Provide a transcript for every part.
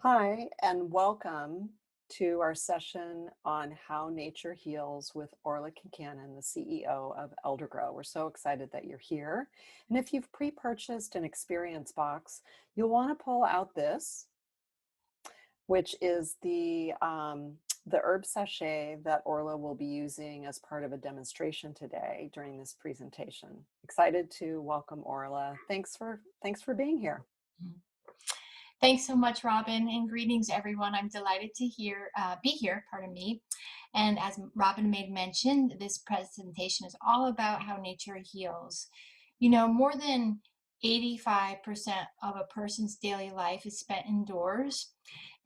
Hi, and welcome to our session on how nature heals with Orla Kincannon, the CEO of Eldergrow. We're so excited that you're here. And if you've pre-purchased an experience box, you'll want to pull out this, which is the herb sachet that Orla will be using as part of a demonstration today during this presentation. Excited to welcome Orla. Thanks for being here. Thanks so much, Robin, and greetings, everyone. I'm delighted to be here, pardon me. And as Robin made mention, this presentation is all about how nature heals. You know, more than 85% of a person's daily life is spent indoors,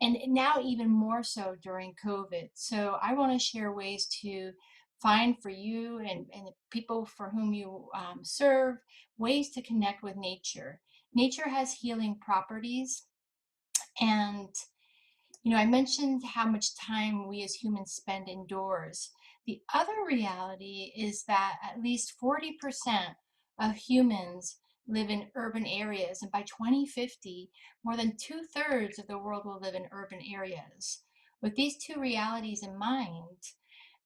and now even more so during COVID. So I want to share ways to find for you and the people for whom you serve, ways to connect with nature. Nature has healing properties. And, I mentioned how much time we as humans spend indoors. The other reality is that at least 40% of humans live in urban areas. And by 2050, more than 2/3 of the world will live in urban areas. With these two realities in mind,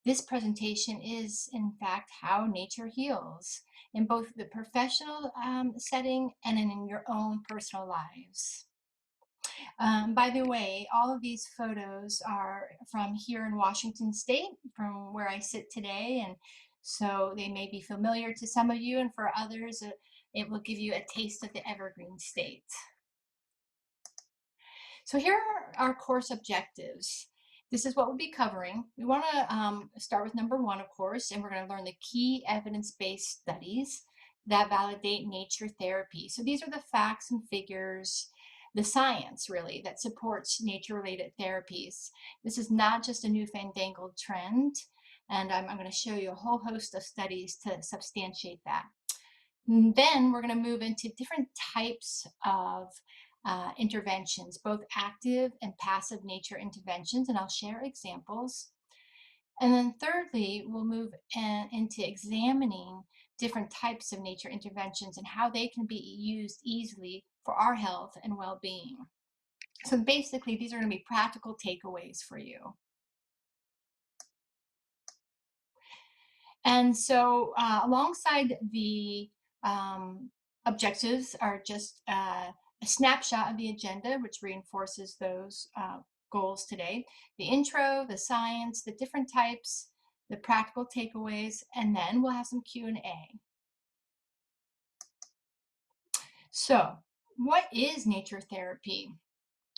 this presentation is, in fact, how nature heals in both the professional setting and in your own personal lives. By the way, all of these photos are from here in Washington State, from where I sit today, and so they may be familiar to some of you, and for others, it will give you a taste of the Evergreen State. So here are our course objectives. This is what we'll be covering. We want to start with number one, of course, and we're going to learn the key evidence-based studies that validate nature therapy. So these are the facts and figures, the science really that supports nature-related therapies. This is not just a new fandangled trend, and I'm going to show you a whole host of studies to substantiate that. And then we're going to move into different types of interventions, both active and passive nature interventions, and I'll share examples. And then thirdly, we'll move into examining different types of nature interventions and how they can be used easily for our health and well-being. So basically, these are going to be practical takeaways for you. And so alongside the objectives are just a snapshot of the agenda, which reinforces those goals today. The intro, the science, the different types, the practical takeaways, and then we'll have some Q&A. So what is nature therapy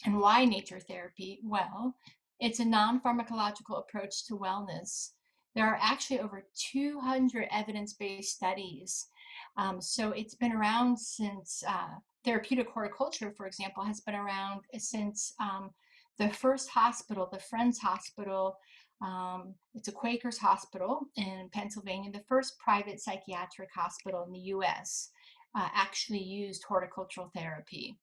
and why nature therapy? Well, it's a non-pharmacological approach to wellness. There are actually over 200 evidence-based studies. So it's been around since Therapeutic Horticulture, for example, has been around since the first hospital, the Friends Hospital. It's a Quakers hospital in Pennsylvania, the first private psychiatric hospital in the US actually used horticultural therapy.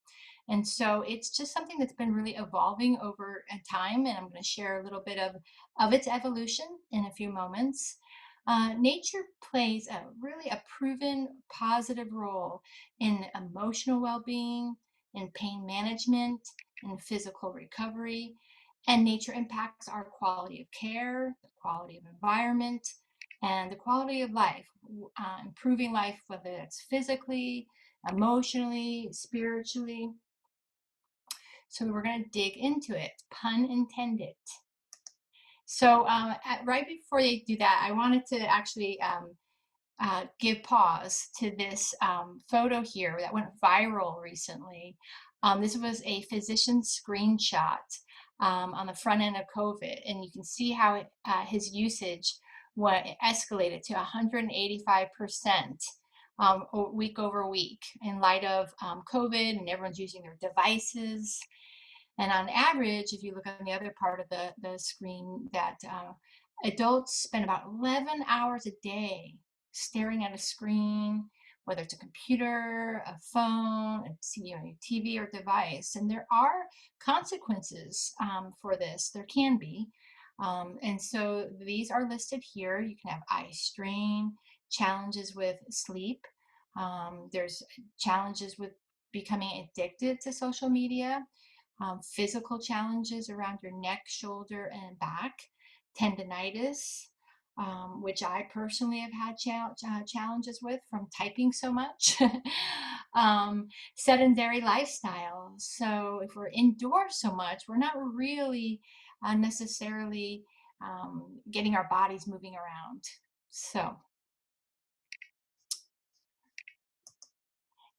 And so it's just something that's been really evolving over time, and I'm going to share a little bit of its evolution in a few moments. Nature plays really a proven positive role in emotional well-being, in pain management, in physical recovery, and nature impacts our quality of care, the quality of environment, and the quality of life, improving life, whether it's physically, emotionally, spiritually. So we're going to dig into it, pun intended. So right before they do that, I wanted to actually give pause to this photo here that went viral recently. This was a physician's screenshot on the front end of COVID, and you can see how his usage escalated to 185% week over week in light of COVID, and everyone's using their devices. And on average, if you look on the other part of the screen, that adults spend about 11 hours a day staring at a screen, whether it's a computer, a phone, a TV or device. And there are consequences for this. There can be. And so these are listed here. You can have eye strain, challenges with sleep. There's challenges with becoming addicted to social media. physical challenges around your neck, shoulder, and back, tendinitis, which I personally have had challenges with from typing so much, sedentary lifestyle. So if we're indoors so much, we're not really necessarily getting our bodies moving around. So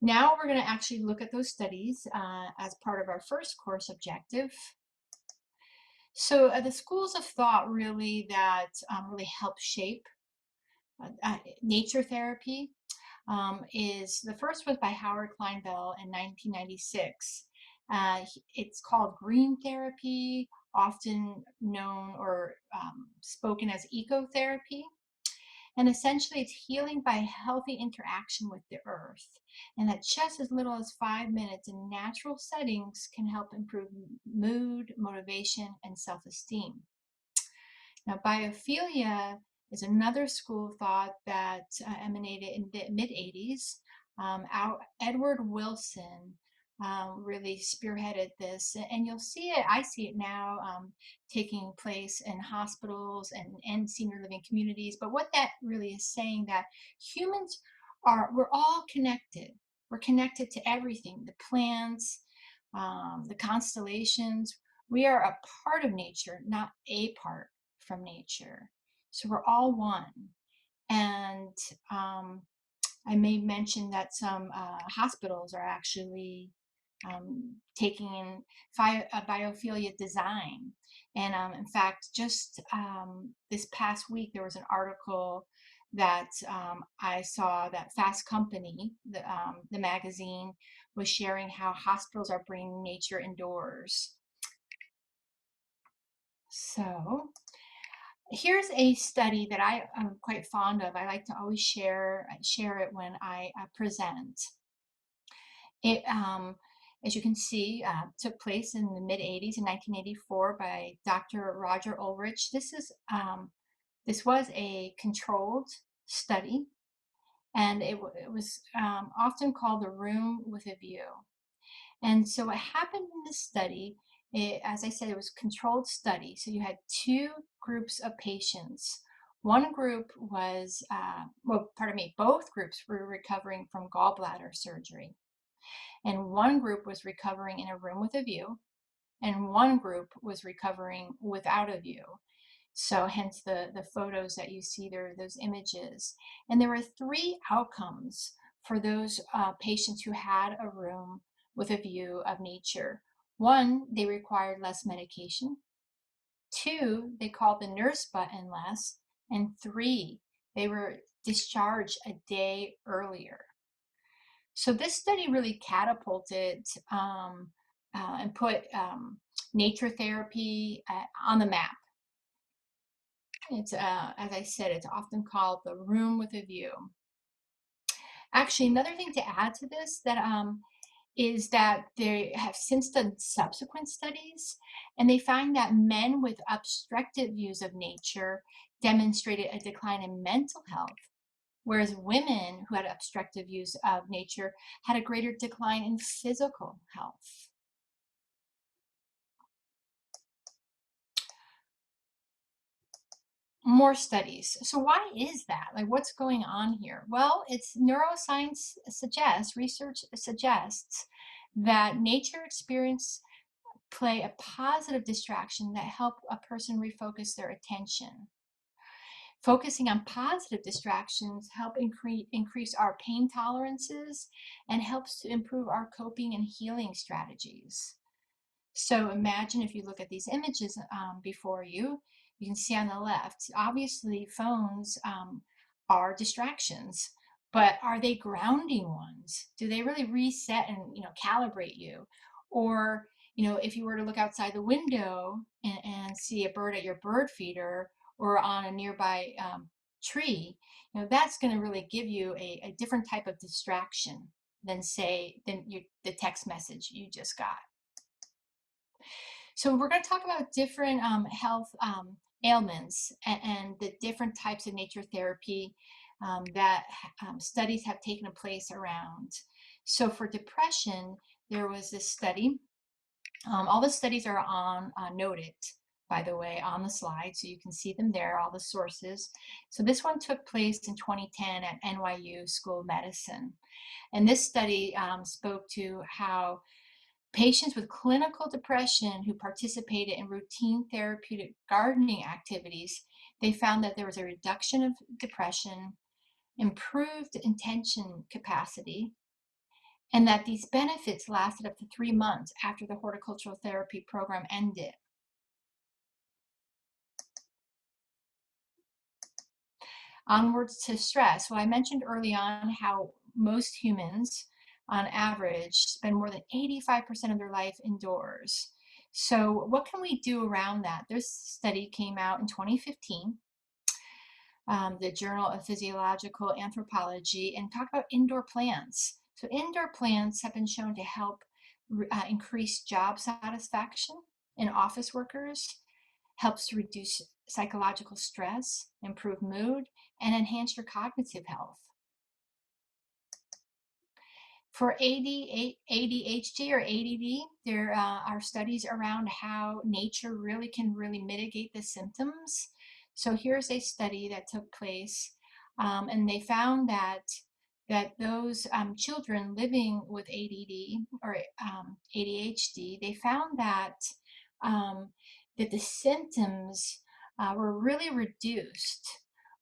now we're going to actually look at those studies as part of our first course objective. So the schools of thought really that really help shape nature therapy is the first was by Howard Kleinbell in 1996. It's called green therapy, often known or spoken as ecotherapy. And essentially, it's healing by healthy interaction with the earth. And that just as little as 5 minutes in natural settings can help improve mood, motivation, and self esteem. Now, biophilia is another school of thought that emanated in the mid 80s. Edward Wilson really spearheaded this, and you'll see it, I see it now taking place in hospitals and senior living communities. But what that really is saying that humans we're all connected. We're connected to everything, the plants, the constellations. We are a part of nature, not a part from nature. So we're all one. And I may mention that some hospitals are actually taking in biophilia design. And in fact, just this past week, there was an article that I saw that Fast Company, the magazine, was sharing how hospitals are bringing nature indoors. So here's a study that I am quite fond of. I like to always share it when I present. It, as you can see, took place in the mid 80s in 1984 by Dr. Roger Ulrich. This was a controlled study, and it was often called the room with a view. And so what happened in this study, as I said, it was a controlled study. So you had two groups of patients. One group was, both groups were recovering from gallbladder surgery. And one group was recovering in a room with a view, and one group was recovering without a view. So hence the photos that you see there, those images. And there were three outcomes for those patients who had a room with a view of nature. One, they required less medication. Two, they called the nurse button less. And three, they were discharged a day earlier. So this study really catapulted and put nature therapy on the map. It's, as I said, it's often called the room with a view. Actually, another thing to add to this is that they have since done subsequent studies, and they find that men with obstructive views of nature demonstrated a decline in mental health, whereas women who had obstructive views of nature had a greater decline in physical health. More studies. So why is that? Like, what's going on here? Well, it's neuroscience research suggests that nature experience play a positive distraction that help a person refocus their attention. Focusing on positive distractions help increase our pain tolerances and helps to improve our coping and healing strategies. So imagine if you look at these images before you, you can see on the left, obviously phones are distractions, but are they grounding ones? Do they really reset and calibrate you? Or if you were to look outside the window and see a bird at your bird feeder or on a nearby tree, that's going to really give you a different type of distraction than the text message you just got. So we're going to talk about different health ailments and the different types of nature therapy that studies have taken place around. So for depression, there was this study All the studies are on noted, by the way, on the slide, so you can see them there, all the sources. So this one took place in 2010 at NYU School of Medicine. And this study spoke to how patients with clinical depression who participated in routine therapeutic gardening activities, they found that there was a reduction of depression, improved attention capacity, and that these benefits lasted up to 3 months after the horticultural therapy program ended. Onwards to stress. So I mentioned early on how most humans, on average, spend more than 85% of their life indoors. So what can we do around that? This study came out in 2015, the Journal of Physiological Anthropology, and talked about indoor plants. So indoor plants have been shown to help increase job satisfaction in office workers, helps to reduce psychological stress, improve mood, and enhance your cognitive health. For ADHD or ADD, there are studies around how nature really can mitigate the symptoms. So here's a study that took place, and they found that those children living with ADD or ADHD, they found um, that the symptoms were really reduced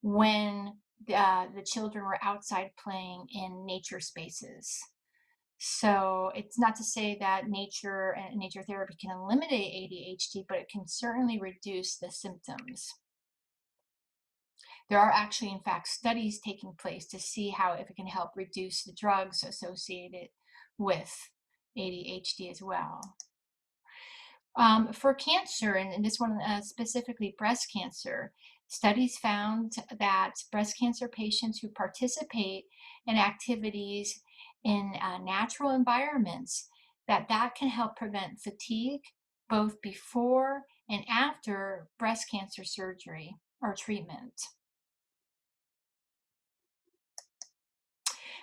when the children were outside playing in nature spaces. So it's not to say that nature and nature therapy can eliminate ADHD, but it can certainly reduce the symptoms. There are actually, in fact, studies taking place to see how if it can help reduce the drugs associated with ADHD as well. For cancer, and this one specifically breast cancer, studies found that breast cancer patients who participate in activities in natural environments, that can help prevent fatigue both before and after breast cancer surgery or treatment.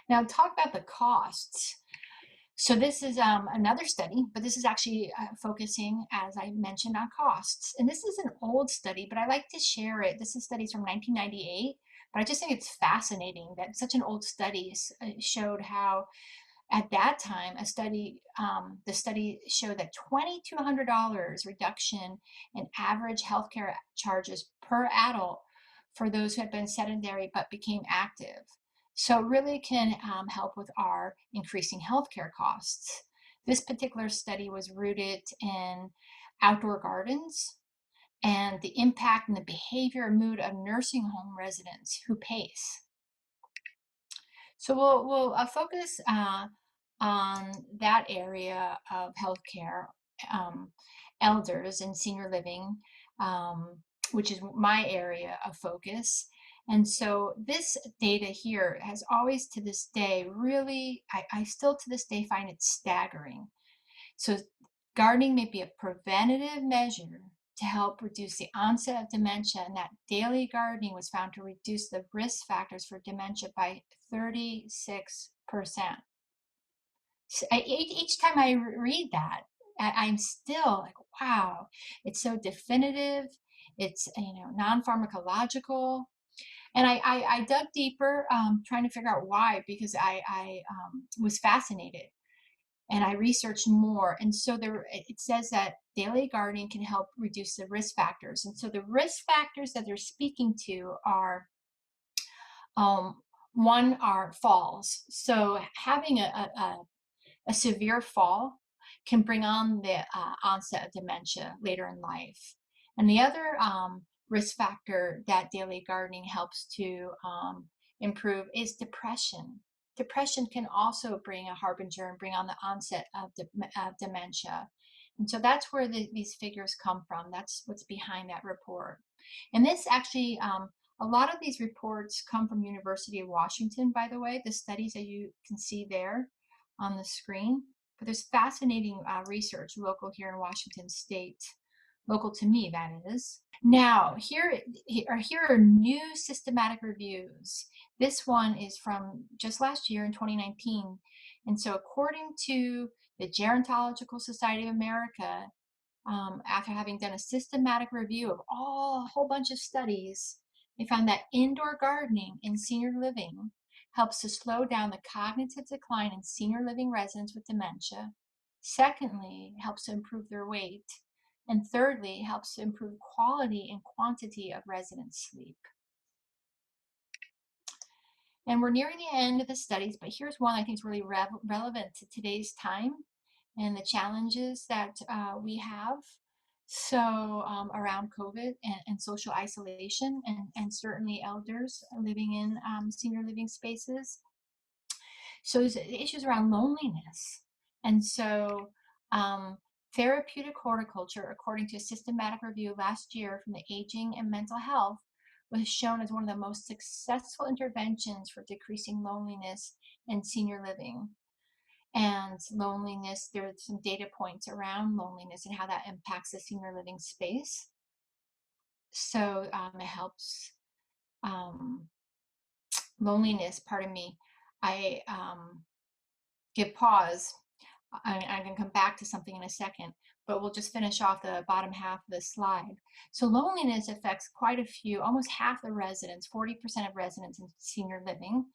Now, talk about the costs. So this is another study, but this is actually focusing, as I mentioned, on costs. And this is an old study, but I like to share it. This is studies from 1998, but I just think it's fascinating that such an old study showed how at that time, the study showed that $2,200 reduction in average healthcare charges per adult for those who had been sedentary but became active. So it really can help with our increasing healthcare costs. This particular study was rooted in outdoor gardens and the impact and the behavior and mood of nursing home residents who pace. So we'll focus on that area of healthcare, um, elders and senior living, which is my area of focus. And so this data here has always to this day really, I still to this day find it staggering. So gardening may be a preventative measure to help reduce the onset of dementia, and that daily gardening was found to reduce the risk factors for dementia by 36%. So each time I read that, I'm still like, wow, it's so definitive. It's non-pharmacological, and I dug deeper, trying to figure out why, because I was fascinated, and I researched more. And so it says that daily gardening can help reduce the risk factors. And so the risk factors that they're speaking to are um, one are falls. So having a severe fall can bring on the onset of dementia later in life. And the other risk factor that daily gardening helps to improve is depression. Depression can also bring a harbinger and bring on the onset of dementia. And so that's where these figures come from. That's what's behind that report. And this actually, a lot of these reports come from University of Washington, by the way, the studies that you can see there on the screen. But there's fascinating research local here in Washington State, local to me, that is. Now, here are new systematic reviews. This one is from just last year in 2019. And so according to the Gerontological Society of America, after having done a systematic review of a whole bunch of studies, they found that indoor gardening in senior living helps to slow down the cognitive decline in senior living residents with dementia. Secondly, it helps to improve their weight. And thirdly, it helps to improve quality and quantity of resident sleep. And we're nearing the end of the studies, but here's one I think is really relevant to today's time and the challenges that we have. So around COVID and social isolation and certainly elders living in senior living spaces. So there's issues around loneliness. And so therapeutic horticulture, according to a systematic review last year from the Aging and Mental Health, was shown as one of the most successful interventions for decreasing loneliness in senior living. And loneliness, there's some data points around loneliness and how that impacts the senior living space. So it helps loneliness, pardon me, I give pause. I'm going to come back to something in a second, but we'll just finish off the bottom half of the slide. So loneliness affects quite a few, almost half the residents, 40% of residents in senior living.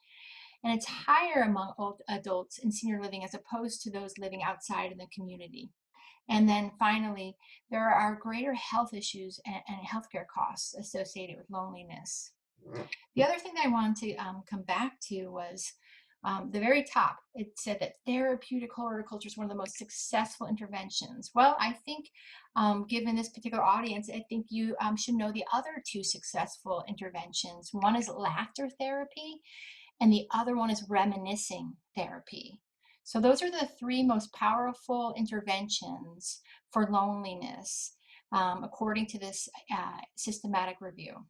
And it's higher among adults in senior living as opposed to those living outside in the community. And then finally, there are greater health issues and healthcare costs associated with loneliness. The other thing that I wanted to come back to was the very top. It said that therapeutic horticulture is one of the most successful interventions. Well, I think given this particular audience, I think you should know the other two successful interventions. One is laughter therapy, and the other one is reminiscing therapy. So those are the three most powerful interventions for loneliness, according to this systematic review.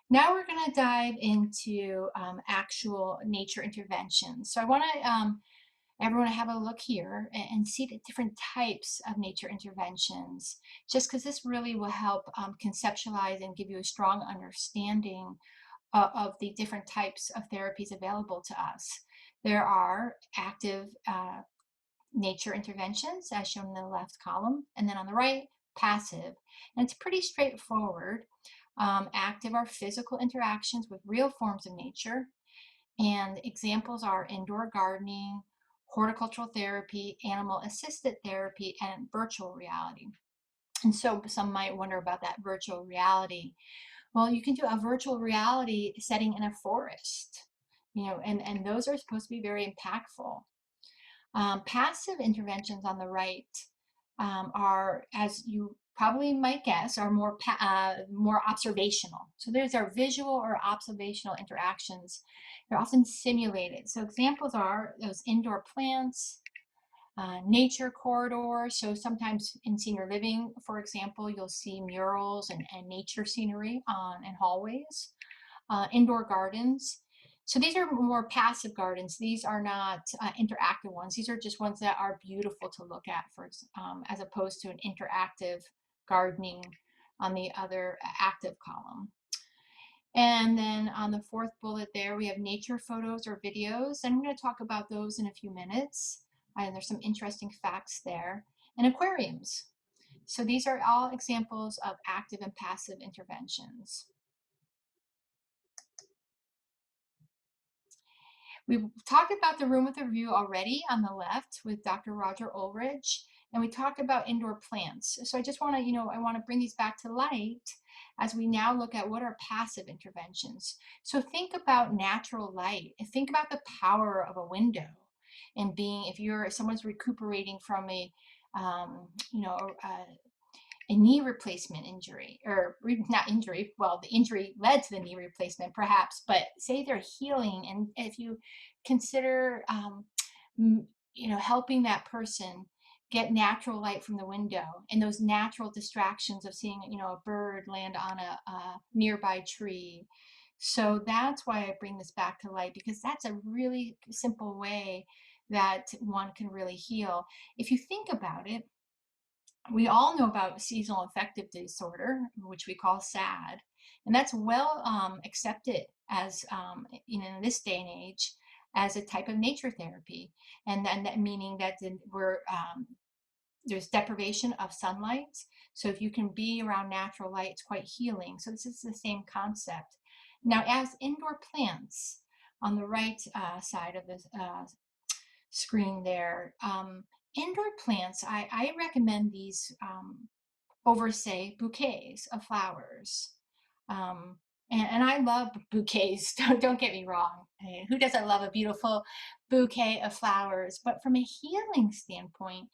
Now we're going to dive into actual nature interventions. So I want to everyone to have a look here and see the different types of nature interventions, just because this really will help conceptualize and give you a strong understanding of the different types of therapies available to us. There are active nature interventions, as shown in the left column, and then on the right, passive. And it's pretty straightforward. Active are physical interactions with real forms of nature, and examples are indoor gardening, horticultural therapy, animal-assisted therapy, and virtual reality. And so some might wonder about that virtual reality. Well, you can do a virtual reality setting in a forest, and those are supposed to be very impactful. Passive interventions on the right are, as you probably might guess, are more observational. So there's our visual or observational interactions. They're often simulated. So examples are those indoor plants, nature corridors. So sometimes in senior living, for example, you'll see murals and nature scenery in hallways, indoor gardens. So these are more passive gardens. These are not interactive ones. These are just ones that are beautiful to look at, as opposed to an interactive gardening on the other active column. And then on the fourth bullet there, we have nature photos or videos. And I'm going to talk about those in a few minutes. And there's some interesting facts there. And aquariums. So these are all examples of active and passive interventions. We've talked about the room with a view already on the left with Dr. Roger Ulrich, and we talked about indoor plants. So I just want to, I want to bring these back to light as we now look at what are passive interventions. So think about natural light and think about the power of a window and if someone's recuperating from a knee replacement injury, or not injury, well, the injury led to the knee replacement perhaps, but say they're healing, and if you consider helping that person get natural light from the window and those natural distractions of seeing a bird land on a nearby tree. So that's why I bring this back to light, because that's a really simple way that one can really heal. If you think about it, we all know about seasonal affective disorder, which we call SAD, and that's well accepted as in this day and age as a type of nature therapy. And then that meaning that there's deprivation of sunlight. So if you can be around natural light, it's quite healing. So this is the same concept. Now, as indoor plants, on the right side of the screen there, indoor plants, I recommend these over, say, bouquets of flowers. Um, and I love bouquets, don't get me wrong. I mean, who doesn't love a beautiful bouquet of flowers? But from a healing standpoint,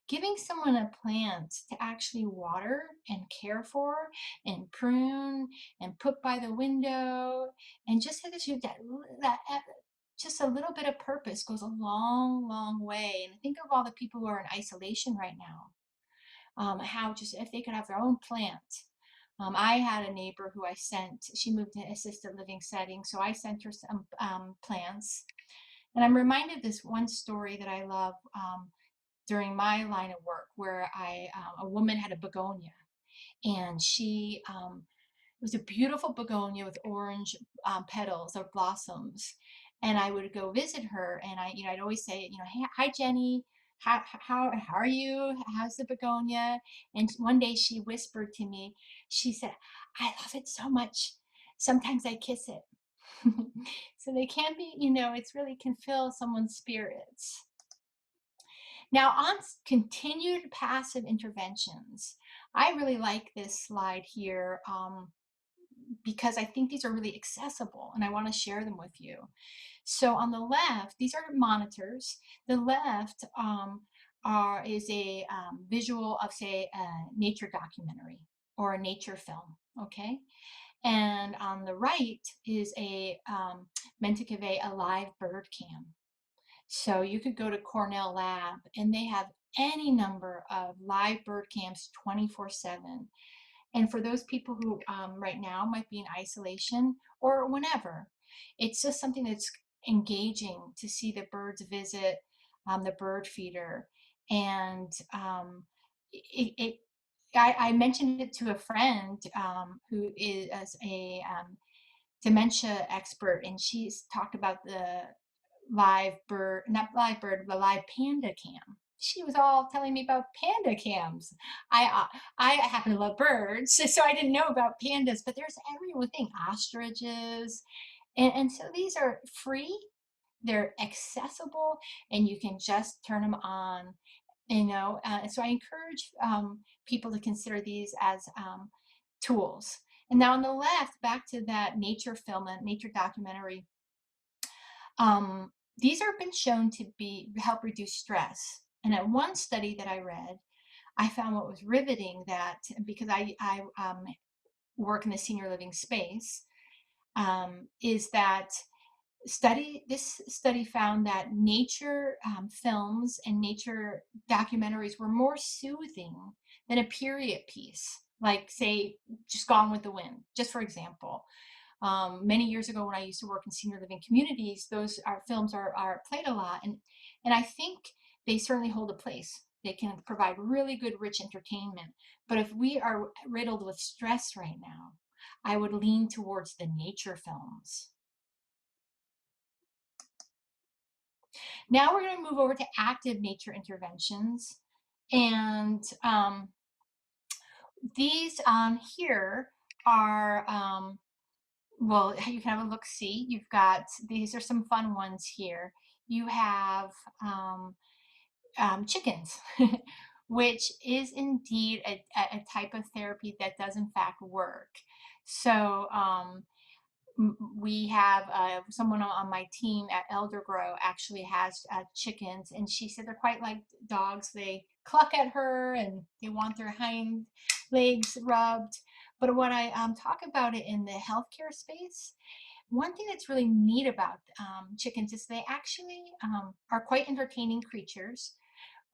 giving someone a plant to actually water and care for and prune and put by the window and just have that just a little bit of purpose goes a long, long way. And think of all the people who are in isolation right now, how just if they could have their own plant. I had a neighbor who she moved to assisted living setting, so I sent her some plants. And I'm reminded this one story that I love during my line of work where a woman had a begonia, and it was a beautiful begonia with orange petals or blossoms. And I would go visit her, and I'd always say, hey, hi Jenny, how are you? How's the begonia? And one day she whispered to me, she said, I love it so much. Sometimes I kiss it. So they can be, it's really can fill someone's spirits. Now, on continued passive interventions, I really like this slide here. Because I think these are really accessible and I want to share them with you. So on the left, these are monitors. The left is a visual of, say, a nature documentary or a nature film, okay? And on the right is meant to convey a live bird cam. So you could go to Cornell Lab and they have any number of live bird cams 24/7. And for those people who right now might be in isolation or whenever, it's just something that's engaging to see the birds visit the bird feeder. And I mentioned it to a friend who is a dementia expert, and she's talked about the not live bird, the live panda cam. She was all telling me about panda cams. I happen to love birds, so I didn't know about pandas, but there's everything, ostriches. And so these are free, they're accessible, and you can just turn them on, so I encourage people to consider these as tools. And now on the left, back to that nature film, that nature documentary, these are been shown to help reduce stress. And at one study that I read, I found what was riveting, that because I work in the senior living space, is that this study found that nature films and nature documentaries were more soothing than a period piece, like, say, just Gone with the Wind, just for example. Many years ago when I used to work in senior living communities, those films are played a lot, and I think they certainly hold a place. They can provide really good, rich entertainment. But if we are riddled with stress right now, I would lean towards the nature films. Now we're going to move over to active nature interventions. And these on here are, well, you can have a look-see. You've got, these are some fun ones here. You have chickens, which is indeed a type of therapy that does in fact work. So we have someone on my team at Eldergrow actually has chickens, and she said they're quite like dogs. They cluck at her and they want their hind legs rubbed. But when I talk about it in the healthcare space, one thing that's really neat about chickens is they actually are quite entertaining creatures.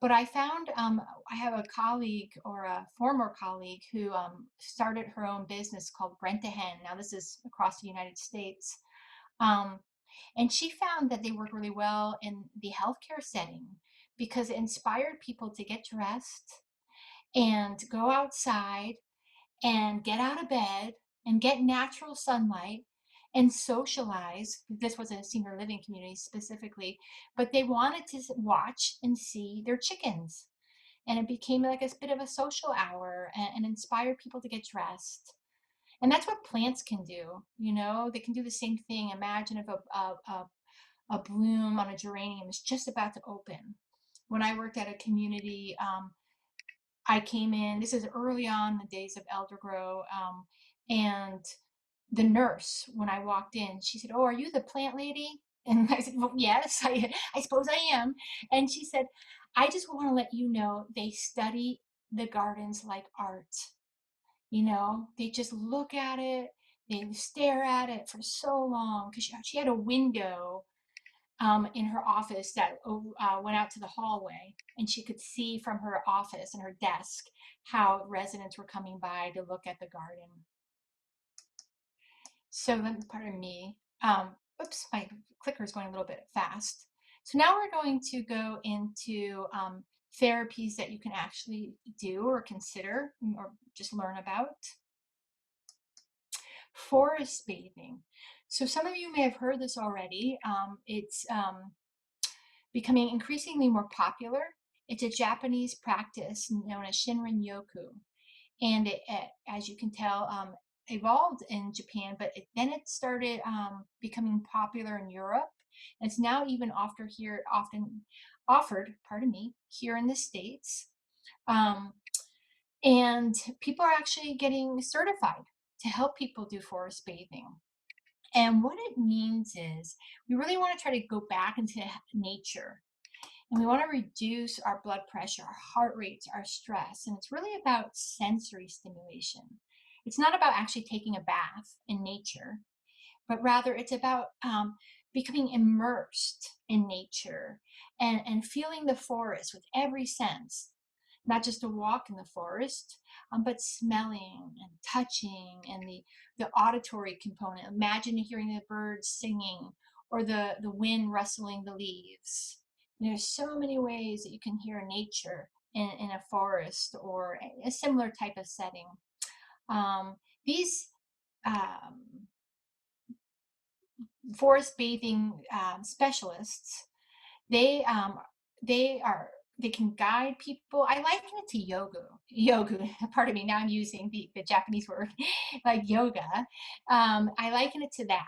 But I found I have a colleague, or a former colleague, who started her own business called Rent a Hen. Now, this is across the United States. Um, and she found that they work really well in the healthcare setting because it inspired people to get dressed and go outside and get out of bed and get natural sunlight and socialize. This was a senior living community specifically, but they wanted to watch and see their chickens. And it became like a bit of a social hour, and inspire people to get dressed. And that's what plants can do. They can do the same thing. Imagine if a bloom on a geranium is just about to open. When I worked at a community, I came in, this is early on the days of Elder Grow, and the nurse, when I walked in, she said, "Oh, are you the plant lady?" And I said, "Well, yes, I suppose I am." And she said, "I just want to let you know they study the gardens like art. They just look at it, they stare at it for so long." Because she had a window in her office that went out to the hallway, and she could see from her office and her desk how residents were coming by to look at the garden. So that's part of me. Oops, my clicker is going a little bit fast. So now we're going to go into therapies that you can actually do or consider or just learn about. Forest bathing. So some of you may have heard this already. It's becoming increasingly more popular. It's a Japanese practice known as Shinrin Yoku. And as you can tell, evolved in Japan, but then it started becoming popular in Europe. And it's now even often offered, pardon me, here in the States. And people are actually getting certified to help people do forest bathing. And what it means is we really want to try to go back into nature, and we want to reduce our blood pressure, our heart rates, our stress. And it's really about sensory stimulation. It's not about actually taking a bath in nature, but rather it's about becoming immersed in nature, and feeling the forest with every sense, not just a walk in the forest, but smelling and touching, and the auditory component. Imagine hearing the birds singing, or the wind rustling the leaves. There's so many ways that you can hear nature in a forest or a similar type of setting. These um, forest bathing specialists, they they are they can guide people. I liken it to yoga. Pardon me, now I'm using the Japanese word like yoga. I liken it to that.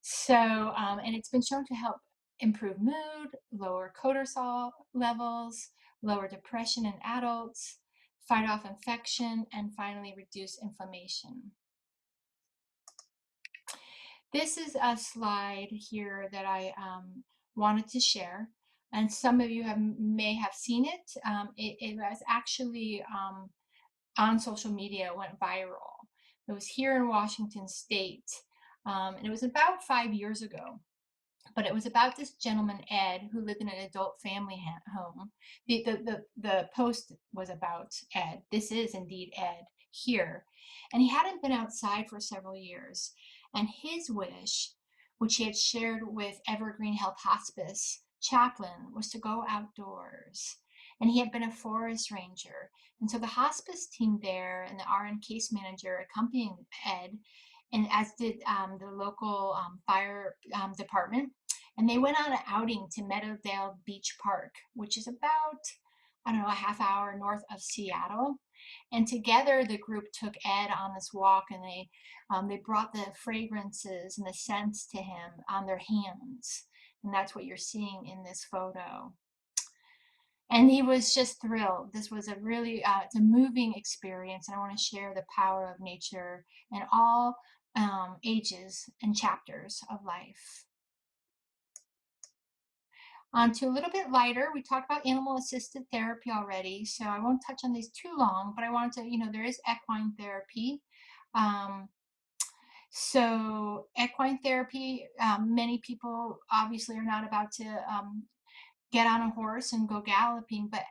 So and it's been shown to help improve mood, lower cortisol levels, lower depression in adults, fight off infection, and finally reduce inflammation. This is a slide here that I wanted to share, and some of you may have seen it. It was actually on social media, it went viral. It was here in Washington State, and it was about 5 years ago. But it was about this gentleman, Ed, who lived in an adult family home. The post was about Ed. This is indeed Ed here. And he hadn't been outside for several years. And his wish, which he had shared with Evergreen Health Hospice chaplain, was to go outdoors. And he had been a forest ranger. And so the hospice team there and the RN case manager accompanying Ed, and as did the local fire department, and they went on an outing to Meadowdale Beach Park, which is about, I don't know, a half hour north of Seattle. And together the group took Ed on this walk, and they brought the fragrances and the scents to him on their hands. And that's what you're seeing in this photo. And he was just thrilled. This was a really, it's a moving experience. And I want to share the power of nature in all ages and chapters of life. On to a little bit lighter, we talked about animal-assisted therapy already, so I won't touch on these too long, but I wanted to, there is equine therapy. So equine therapy, many people obviously are not about to get on a horse and go galloping, but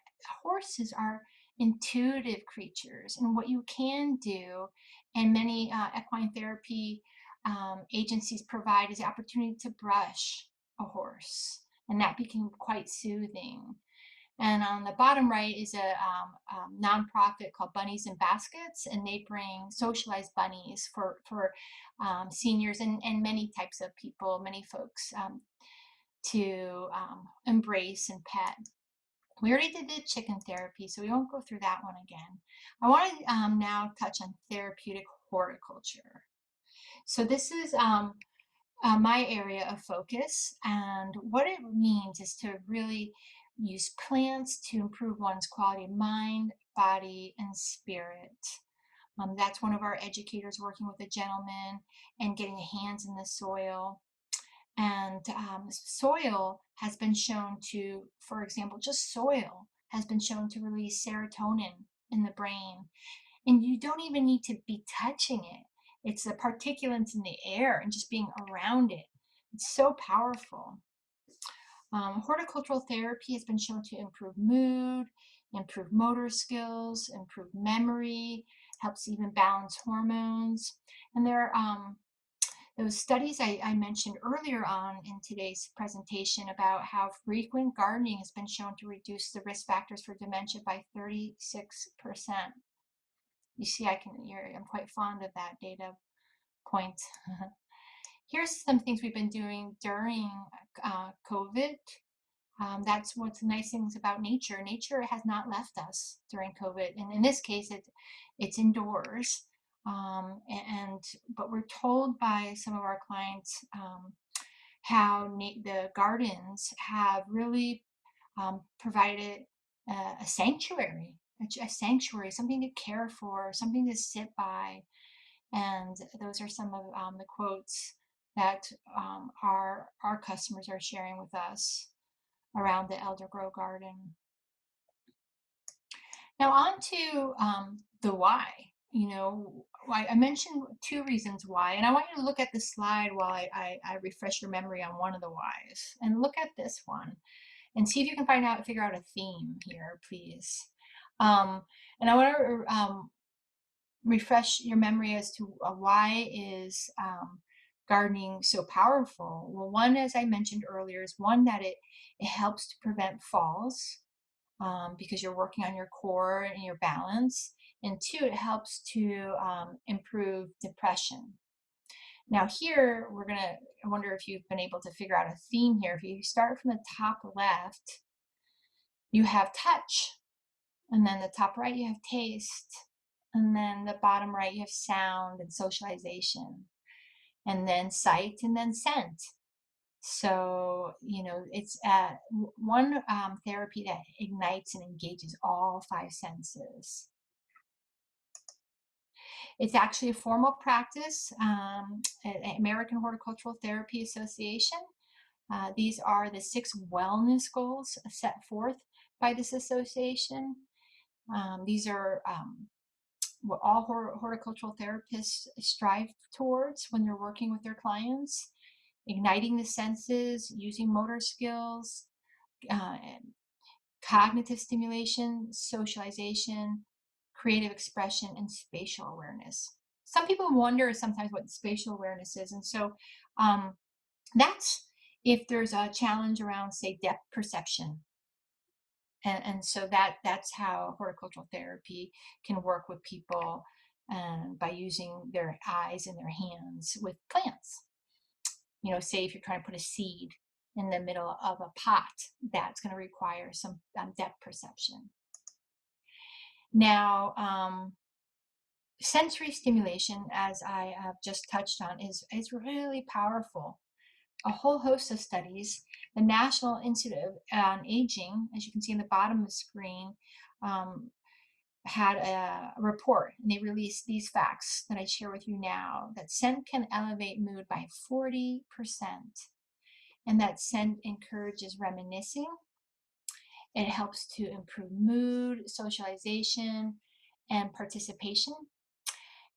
horses are intuitive creatures, and what you can do, and many equine therapy agencies provide, is the opportunity to brush a horse, and that became quite soothing. And on the bottom right is a nonprofit called Bunnies in Baskets, and they bring socialized bunnies for seniors and many types of people, many folks to embrace and pet. We already did the chicken therapy, so we won't go through that one again. I want to now touch on therapeutic horticulture. So this is my area of focus, and what it means is to really use plants to improve one's quality of mind, body, and spirit. That's one of our educators working with a gentleman and getting the hands in the soil. And soil has been shown to, for example, just soil has been shown to release serotonin in the brain. And you don't even need to be touching it. It's the particulates in the air and just being around it. It's so powerful. Horticultural therapy has been shown to improve mood, improve motor skills, improve memory, helps even balance hormones. And there are those studies I mentioned earlier on in today's presentation about how frequent gardening has been shown to reduce the risk factors for dementia by 36%. You see, I'm quite fond of that data point. Here's some things we've been doing during COVID. That's what's the nice things about nature. Nature has not left us during COVID, and in this case, it's indoors. But we're told by some of our clients how the gardens have really provided a sanctuary, something to care for, something to sit by. And those are some of the quotes that our customers are sharing with us around the Elder Grow Garden. Now on to the why. I mentioned two reasons why, and I want you to look at the slide while I refresh your memory on one of the whys. And look at this one and see if you can figure out a theme here, please. And I want to refresh your memory as to why is gardening so powerful. Well, one, as I mentioned earlier, is one that it helps to prevent falls because you're working on your core and your balance. And two, it helps to improve depression. Now here, I wonder if you've been able to figure out a theme here. If you start from the top left, you have touch. And then the top right, you have taste. And then the bottom right, you have sound and socialization. And then sight and then scent. So, it's one therapy that ignites and engages all five senses. It's actually a formal practice, American Horticultural Therapy Association. These are the 6 wellness goals set forth by this association. These are what all horticultural therapists strive towards when they're working with their clients: igniting the senses, using motor skills, cognitive stimulation, socialization, creative expression, and spatial awareness. Some people wonder sometimes what spatial awareness is, and so that's if there's a challenge around, say, depth perception. And so that's how horticultural therapy can work with people by using their eyes and their hands with plants. Say if you're trying to put a seed in the middle of a pot, that's going to require some depth perception. Now, sensory stimulation, as I have just touched on, is really powerful. A whole host of studies, the National Institute on Aging, as you can see in the bottom of the screen, had a report, and they released these facts that I share with you now: that scent can elevate mood by 40%, and that scent encourages reminiscing. It helps to improve mood, socialization, and participation.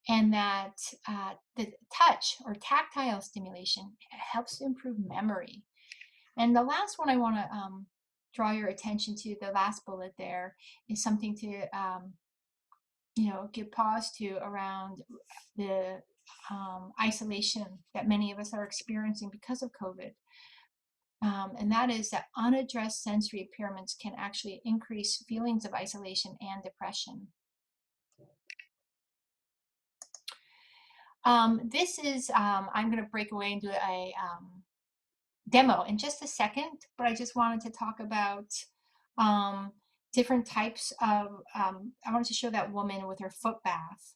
And that the touch or tactile stimulation helps to improve memory. And the last one I want to draw your attention to, the last bullet there, is something to give pause to around the isolation that many of us are experiencing because of COVID. And that is that unaddressed sensory impairments can actually increase feelings of isolation and depression. I'm going to break away and do a demo in just a second, but I just wanted to talk about um, different types of, I wanted to show that woman with her foot bath.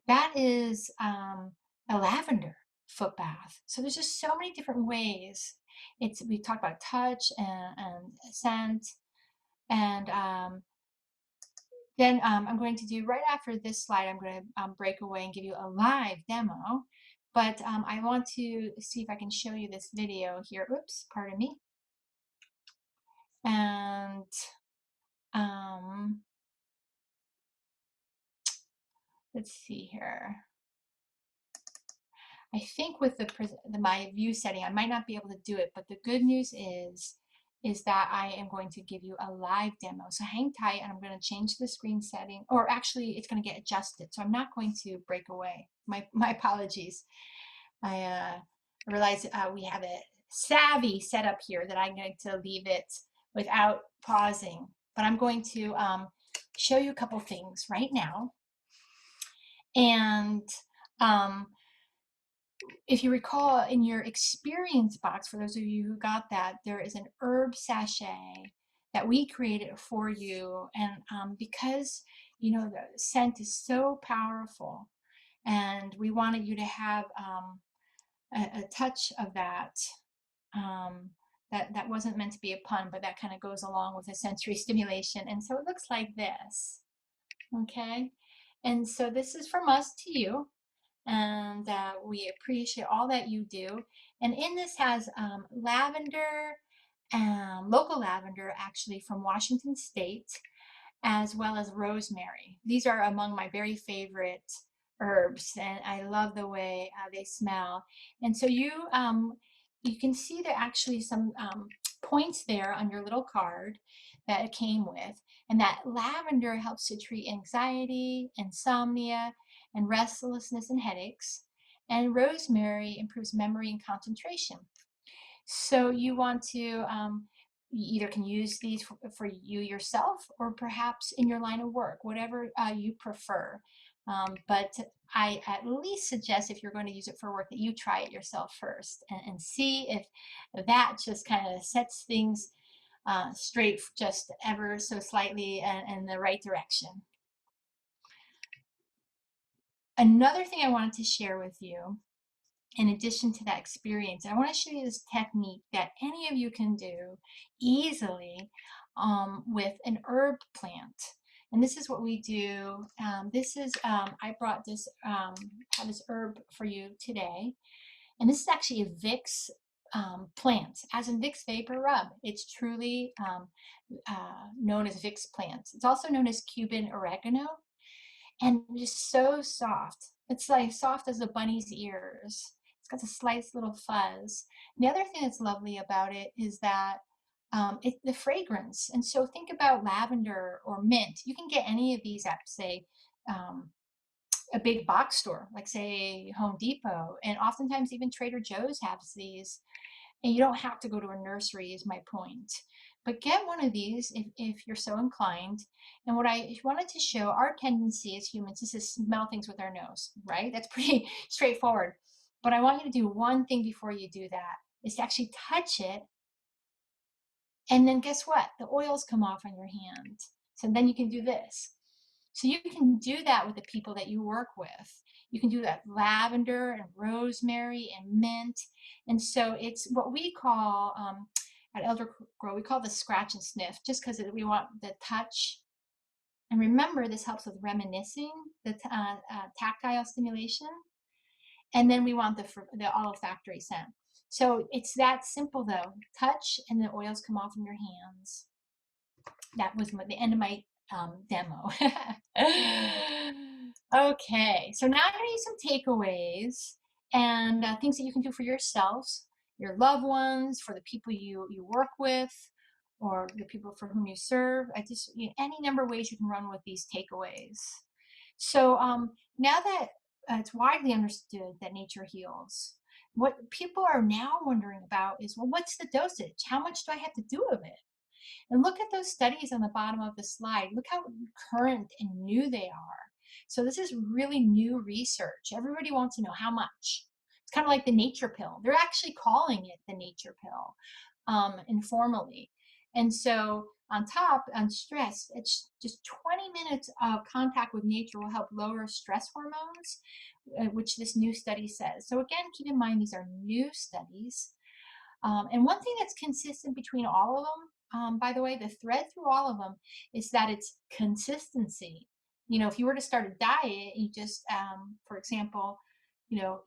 That is a lavender foot bath. So there's just so many different ways. We talk about touch and scent, and then I'm going to do right after this slide, I'm going to break away and give you a live demo. But I want to see if I can show you this video here. Oops, pardon me. And um, let's see here. I think with my view setting, I might not be able to do it, but the good news is that I am going to give you a live demo. So hang tight, and I'm going to change the screen setting, or actually it's going to get adjusted. So I'm not going to break away. My apologies. I realize we have a savvy setup here that I'm going to leave it without pausing, but I'm going to show you a couple things right now. And if you recall in your experience box, for those of you who got that, there is an herb sachet that we created for you. And because, you know, the scent is so powerful, and we wanted you to have a touch of that. That wasn't meant to be a pun, but that kind of goes along with the sensory stimulation. And so it looks like this, okay? And so this is from us to you, and we appreciate all that you do. And in this has lavender, local lavender actually from Washington State, as well as rosemary. These are among my very favorite herbs, and I love the way they smell. And so you can see there actually some points there on your little card that it came with, and that lavender helps to treat anxiety, insomnia, and restlessness and headaches. And rosemary improves memory and concentration. So you want to you either can use these for you yourself, or perhaps in your line of work, whatever you prefer. But I at least suggest, if you're going to use it for work, that you try it yourself first and see if that just kind of sets things straight just ever so slightly in the right direction. Another thing I wanted to share with you, in addition to that experience, I want to show you this technique that any of you can do easily with an herb plant. And this is what we do. I brought this, have this herb for you today. And this is actually a Vicks plant, as in Vicks Vapor Rub. It's truly known as Vicks plants. It's also known as Cuban oregano, and just so soft. It's like soft as a bunny's ears. It's got a slight little fuzz. And the other thing that's lovely about it is that the fragrance. And so think about lavender or mint. You can get any of these at, say, a big box store, like say Home Depot, and oftentimes even Trader Joe's has these. And you don't have to go to a nursery, is my point. But get one of these if you're so inclined. And what I wanted to show, our tendency as humans is to smell things with our nose, right? That's pretty straightforward. But I want you to do one thing before you do that, is to actually touch it. And then guess what? The oils come off on your hand. So then you can do this. So you can do that with the people that you work with. You can do that lavender and rosemary and mint. And so it's what we call, at Elder Grow, we call the scratch and sniff, just because we want the touch. And remember, this helps with reminiscing, the tactile stimulation. And then we want the olfactory scent. So it's that simple though. Touch and the oils come off in your hands. That was the end of my demo. Okay, so now I'm going to use some takeaways and things that you can do for yourselves, your loved ones, for the people you work with, or the people for whom you serve. Any number of ways you can run with these takeaways. So now that it's widely understood that nature heals, What people are now wondering about is, well, what's the dosage? How much do I have to do of it? And look at those studies on the bottom of the slide. Look how current and new they are. So this is really new research. Everybody wants to know how much. It's kind of like the nature pill. They're actually calling it the nature pill, informally. And so on top, on stress, it's just 20 minutes of contact with nature will help lower stress hormones, which this new study says. So again, keep in mind, these are new studies. And one thing that's consistent between all of them, by the way, the thread through all of them is that it's consistency. If you were to start a diet, you just, for example,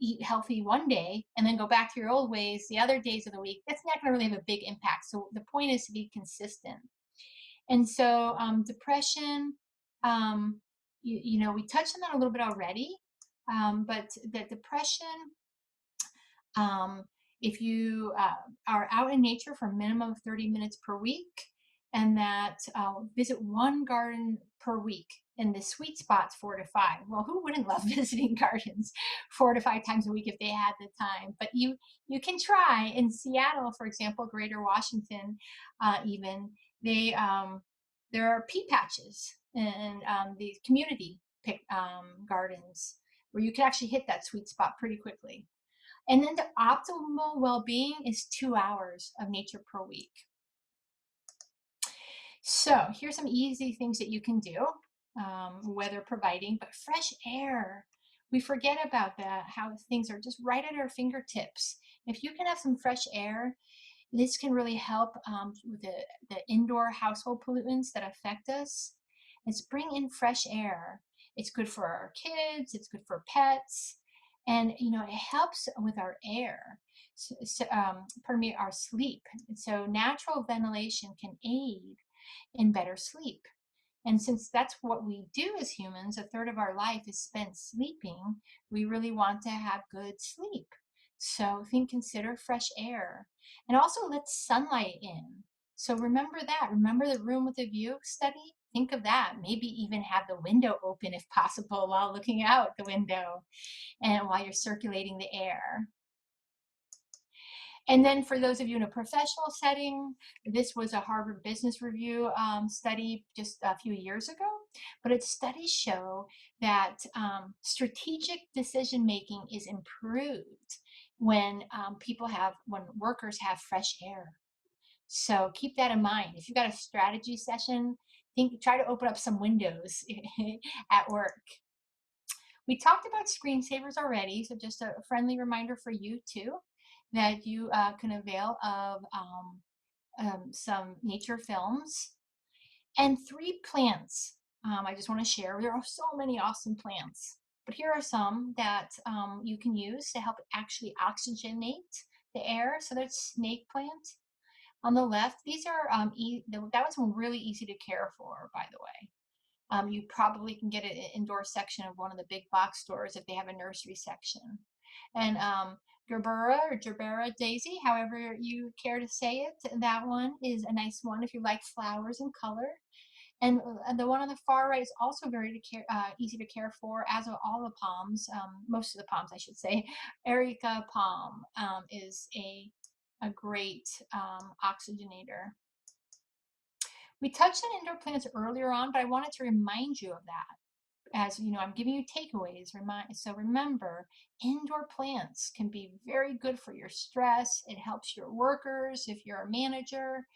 eat healthy one day and then go back to your old ways the other days of the week, that's not going to really have a big impact. So the point is to be consistent. And so depression, we touched on that a little bit already, but the depression, um, if you are out in nature for a minimum of 30 minutes per week, and that visit one garden per week, and the sweet spot's 4 to 5. Well, who wouldn't love visiting gardens 4 to 5 times a week if they had the time? But you can try. In Seattle, for example, Greater Washington, even they there are pea patches and the community gardens where you can actually hit that sweet spot pretty quickly. And then the optimal well-being is 2 hours of nature per week. So here's some easy things that you can do, weather providing, but fresh air. We forget about that, how things are just right at our fingertips. If you can have some fresh air, this can really help with the indoor household pollutants that affect us. Let's bring in fresh air. It's good for our kids, it's good for pets, and it helps with our air. Our sleep. So natural ventilation can aid in better sleep. And since that's what we do as humans, a third of our life is spent sleeping, we really want to have good sleep. So consider fresh air, and also let sunlight in. So remember that. Remember the room with a view study? Think of that. Maybe even have the window open if possible while looking out the window and while you're circulating the air. And then for those of you in a professional setting, this was a Harvard Business Review study just a few years ago, but its studies show that strategic decision making is improved when when workers have fresh air. So keep that in mind. If you've got a strategy session, try to open up some windows at work. We talked about screensavers already, so just a friendly reminder for you too, that you can avail of some nature films. And 3 plants I just want to share. There are so many awesome plants, but here are some that you can use to help actually oxygenate the air. So there's snake plant on the left. These are, that was one really easy to care for, by the way. You probably can get it in an indoor section of one of the big box stores if they have a nursery section. And Gerbera or Gerbera daisy, however you care to say it, that one is a nice one if you like flowers and color. And the one on the far right is also very easy to care for, as are all the palms, most of the palms, I should say. Erica palm is a great oxygenator. We touched on indoor plants earlier on, but I wanted to remind you of that. As I'm giving you takeaways. So remember, indoor plants can be very good for your stress. It helps your workers if you're a manager.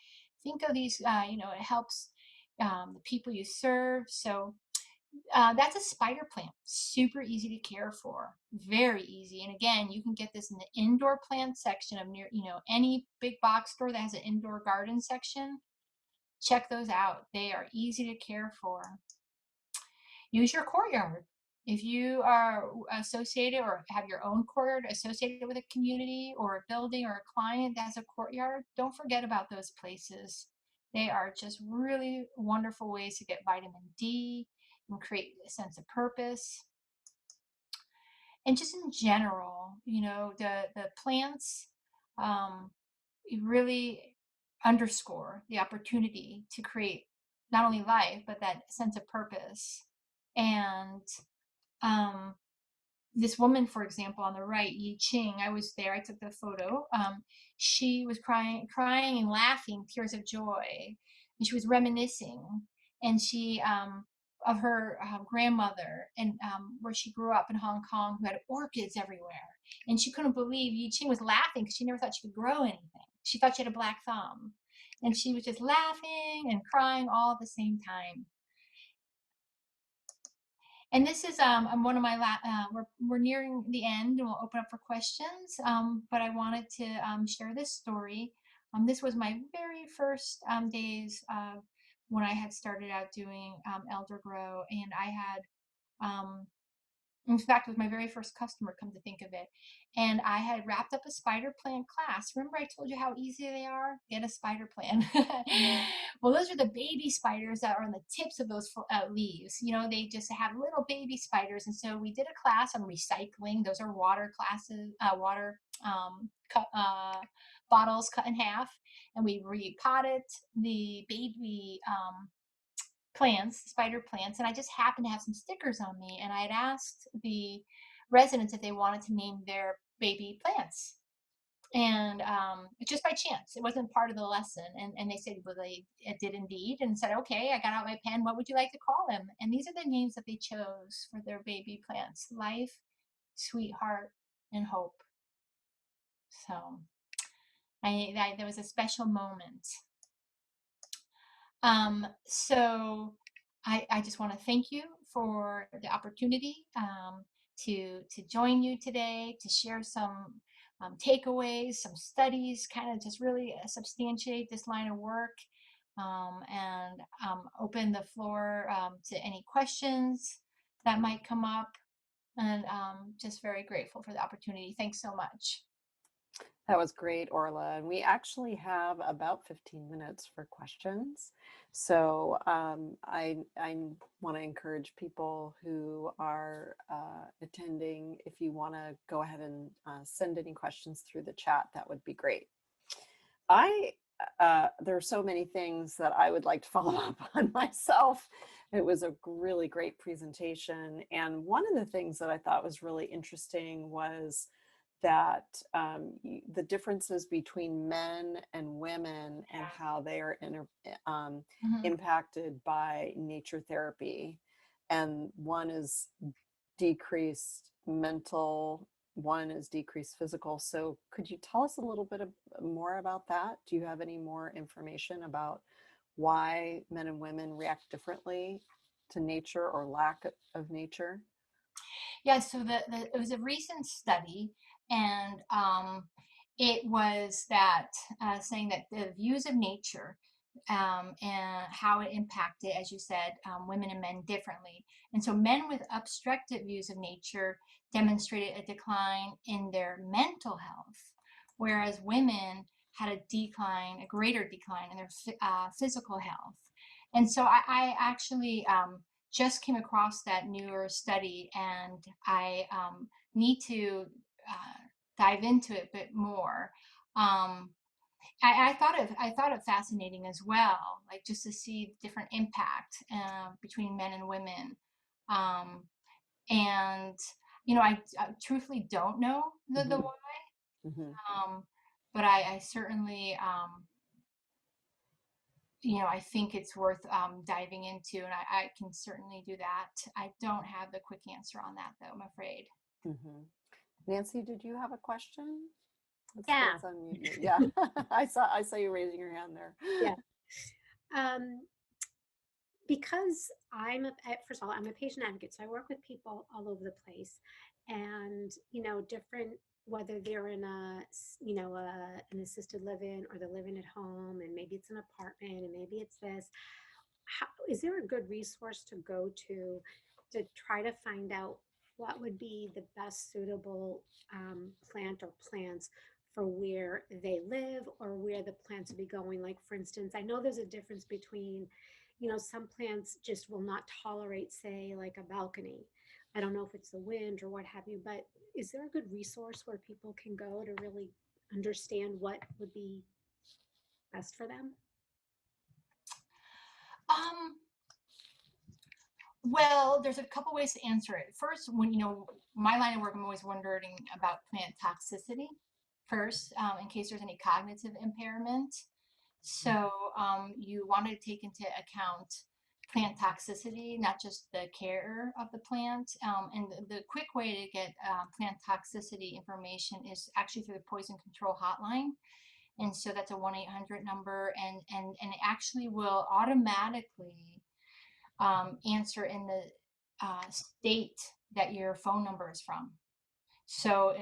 Think of these, it helps the people you serve. So that's a spider plant. Super easy to care for. Very easy. And again, you can get this in the indoor plant section of any big box store that has an indoor garden section. Check those out. They are easy to care for. Use your courtyard. If you are associated or have your own courtyard associated with a community or a building or a client that has a courtyard, don't forget about those places. They are just really wonderful ways to get vitamin D and create a sense of purpose. And just in general, the plants really underscore the opportunity to create not only life, but that sense of purpose. And this woman, for example, on the right, Yi Ching, I was there, I took the photo. She was crying and laughing, tears of joy, and she was reminiscing, and she of her grandmother and where she grew up in Hong Kong, who had orchids everywhere, and she couldn't believe Yi Ching was laughing because she never thought she could grow anything. She thought she had a black thumb, and she was just laughing and crying all at the same time. And this is one of my we're nearing the end, and we'll open up for questions. But I wanted to share this story. This was my very first days when I had started out doing elder grow, and I had in fact, it was my very first customer, come to think of it. And I had wrapped up a spider plant class. Remember, I told you how easy they are? Get a spider plant. Well, those are the baby spiders that are on the tips of those leaves. You know, they just have little baby spiders. And so we did a class on recycling. Those are water classes, water bottles cut in half. And we repotted the baby plants, spider plants, and I just happened to have some stickers on me, and I had asked the residents if they wanted to name their baby plants. And just by chance, it wasn't part of the lesson. And they said, well, they did indeed, and said, okay, I got out my pen. What would you like to call them? And these are the names that they chose for their baby plants: Life, Sweetheart, and Hope. So there was a special moment. So I just want to thank you for the opportunity to join you today, to share some takeaways, some studies, kind of just really substantiate this line of work, and open the floor to any questions that might come up. And just very grateful for the opportunity. Thanks so much. That was great, Orla. And we actually have about 15 minutes for questions. So I want to encourage people who are attending, if you want to go ahead and send any questions through the chat, that would be great. There are so many things that I would like to follow up on myself. It was a really great presentation. And one of the things that I thought was really interesting was that the differences between men and women and how they are impacted by nature therapy. And one is decreased mental, one is decreased physical. So could you tell us a little bit more about that? Do you have any more information about why men and women react differently to nature or lack of nature? Yeah, so it was a recent study, and it was that saying that the views of nature and how it impacted, as you said, women and men differently. And so men with obstructed views of nature demonstrated a decline in their mental health, whereas women had a greater decline in their physical health. And so I actually just came across that newer study, and I need to dive into it a bit more. I thought it fascinating as well, like just to see different impact between men and women. Um, and I truthfully don't know the why, Mm-hmm. but I certainly I think it's worth diving into, and I can certainly do that. I don't have the quick answer on that, though, I'm afraid. Mm-hmm. Nancy, did you have a question? Yeah, Let's unmute you. Yeah, I saw you raising your hand there. yeah. Um, because first of all, I'm a patient advocate, so I work with people all over the place, and different, whether they're in an assisted living, or they're living at home, and maybe it's an apartment, and maybe it's this. Is there a good resource to go to try to find out what would be the best suitable plant or plants for where they live, or where the plants would be going? Like, for instance, I know there's a difference between, some plants just will not tolerate, say, like a balcony. I don't know if it's the wind or what have you, but is there a good resource where people can go to really understand what would be best for them? Um, Well, there's a couple ways to answer it. First, when my line of work, I'm always wondering about plant toxicity first, in case there's any cognitive impairment. So you want to take into account plant toxicity, not just the care of the plant. And the quick way to get plant toxicity information is actually through the poison control hotline. And so that's a 1-800 number, and it actually will automatically answer in the state that your phone number is from. So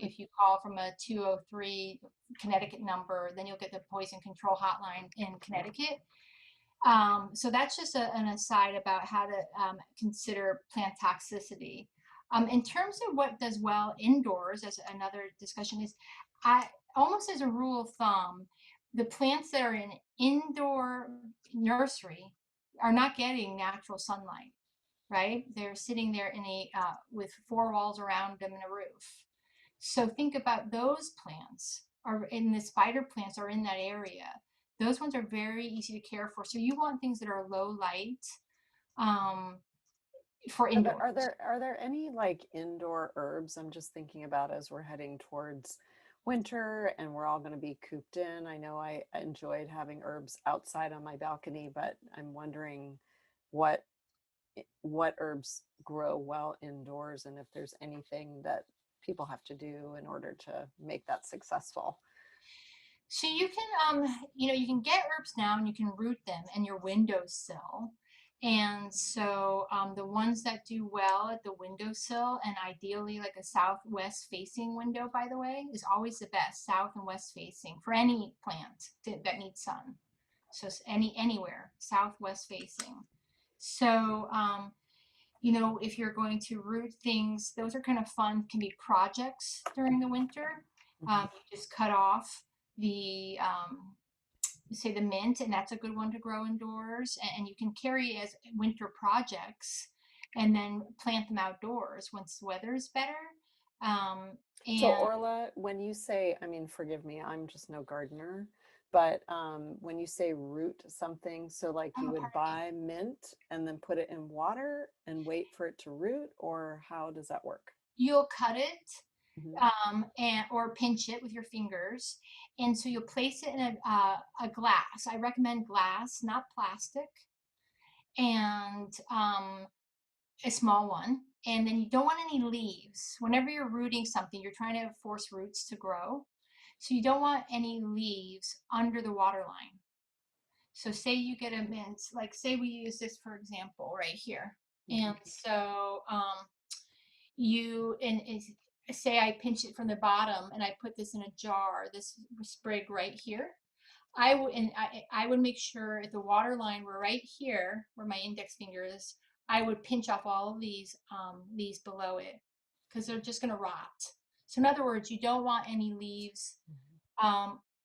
if you call from a 203 Connecticut number, then you'll get the poison control hotline in Connecticut. So that's just an aside about how to consider plant toxicity. In terms of what does well indoors, as another discussion is, I almost as a rule of thumb, the plants that are in indoor nursery are not getting natural sunlight, right? They're sitting there in a with four walls around them and a roof. So think about those plants, or in the spider plants are in that area. Those ones are very easy to care for. So you want things that are low light um, for Are there indoors. are there are there any like indoor herbs? I'm just thinking about as we're heading towards winter and we're all going to be cooped in. I know I enjoyed having herbs outside on my balcony, but I'm wondering what what herbs grow well indoors and if there's anything that people have to do in order to make that successful. So you can, you can get herbs now and you can root them in your windowsill. And so the ones that do well at the windowsill, and ideally like a southwest facing window, by the way, is always the best, south and west facing for any plant that needs sun. So anywhere, southwest facing. So if you're going to root things, those are kind of fun, can be projects during the winter. You just cut off the say the mint, and that's a good one to grow indoors, and you can carry as winter projects and then plant them outdoors once the weather is better. So And Orla, when you say, I mean, forgive me, I'm just no gardener, but when you say root something, so like you would pardon me, buy mint and then put it in water and wait for it to root, or how does that work? you'll cut it Mhm. and or pinch it with your fingers, and so you'll place it in a glass. I recommend glass, not plastic, and a small one. And then you don't want any leaves. Whenever you're rooting something, you're trying to force roots to grow. So you don't want any leaves under the water line. So say you get a mint, like say we use this for example right here. And Mhm. so and say I pinch it from the bottom and I put this in a jar, this sprig right here. I would make sure if the water line were right here where my index finger is, I would pinch off all of these below it because they're just going to rot. So in other words, you don't want any leaves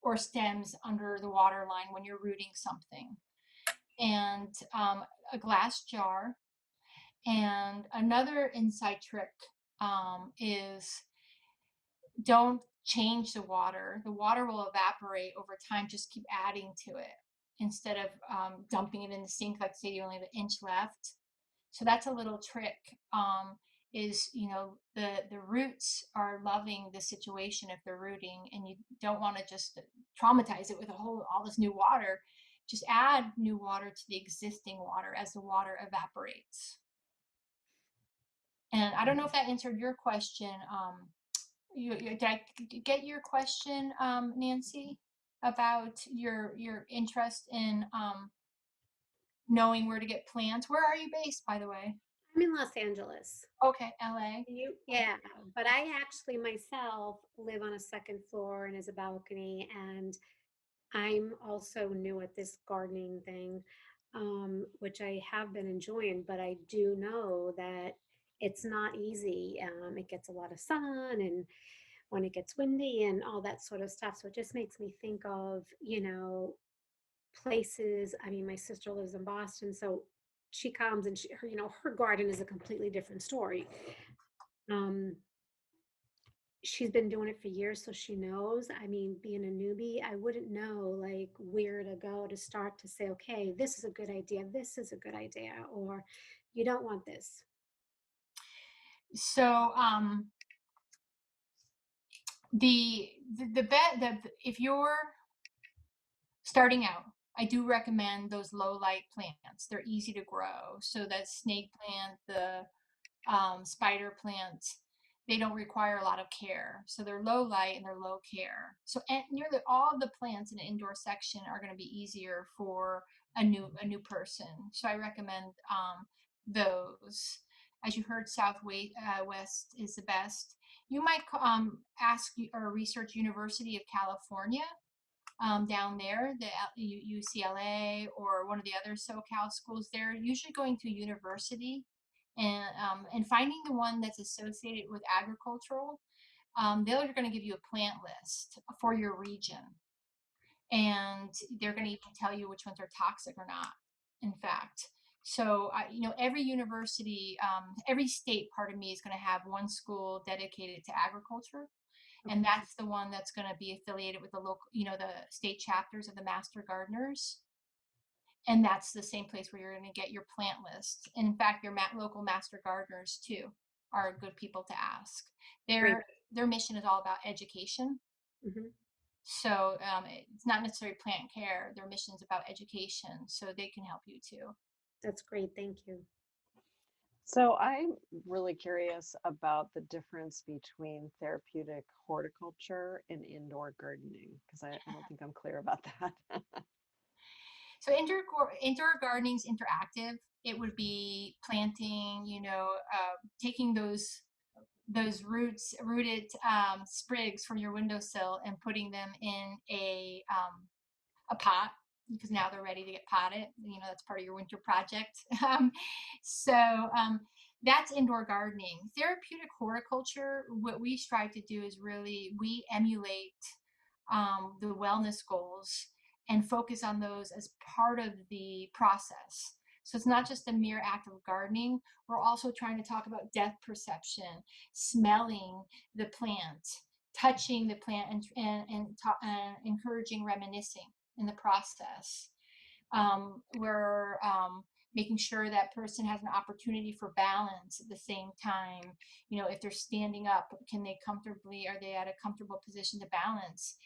or stems under the water line when you're rooting something. And a glass jar. And another inside trick is don't change the water. The water will evaporate over time. Just keep adding to it instead of dumping it in the sink. Like say you only have an inch left. So that's a little trick. Is the roots are loving the situation if they're rooting, and you don't want to just traumatize it with all this new water. Just add new water to the existing water as the water evaporates. And I don't know if that answered your question. Did I get your question, Nancy, about your interest in knowing where to get plants? Where are you based, by the way? I'm in Los Angeles. Okay, LA. Yeah, but I actually myself live on a second floor and as a balcony, and I'm also new at this gardening thing, which I have been enjoying, but I do know that it's not easy. It gets a lot of sun and when it gets windy and all that sort of stuff. So it just makes me think of, places. I mean, my sister lives in Boston, so she comes and her garden is a completely different story. Um, she's been doing it for years, so she knows. I mean, being a newbie, I wouldn't know like where to go to start to say, okay, this is a good idea, this is a good idea, or you don't want this? So if you're starting out, I do recommend those low light plants. They're easy to grow. So that snake plant, the spider plants, they don't require a lot of care. So they're low light and they're low care. So nearly all of the plants in an indoor section are going to be easier for a new person. So I recommend those. As you heard, Southwest West is the best. You might ask or research University of California down there, the UCLA or one of the other SoCal schools. They're usually going to university and finding the one that's associated with agricultural. They're going to give you a plant list for your region, and they're going to even tell you which ones are toxic or not. In fact, so every university, every state, part of me, is going to have one school dedicated to agriculture, and that's the one that's going to be affiliated with the local, the state chapters of the master gardeners. And that's the same place where you're going to get your plant list. And in fact, your local master gardeners too are good people to ask. Great. Their mission is all about education. Mm-hmm. So it's not necessarily plant care. Their mission is about education, so they can help you too. That's great. Thank you. So I'm really curious about the difference between therapeutic horticulture and indoor gardening, because I don't think I'm clear about that. So indoor gardening is interactive. It would be planting, taking those rooted sprigs from your windowsill and putting them in a pot, because now they're ready to get potted. That's part of your winter project. So that's indoor gardening. Therapeutic horticulture, what we strive to do is really we emulate the wellness goals and focus on those as part of the process. So it's not just a mere act of gardening. We're also trying to talk about depth perception, smelling the plant, touching the plant, and encouraging reminiscing in the process. We're making sure that person has an opportunity for balance at the same time. If they're standing up, are they at a comfortable position to balance?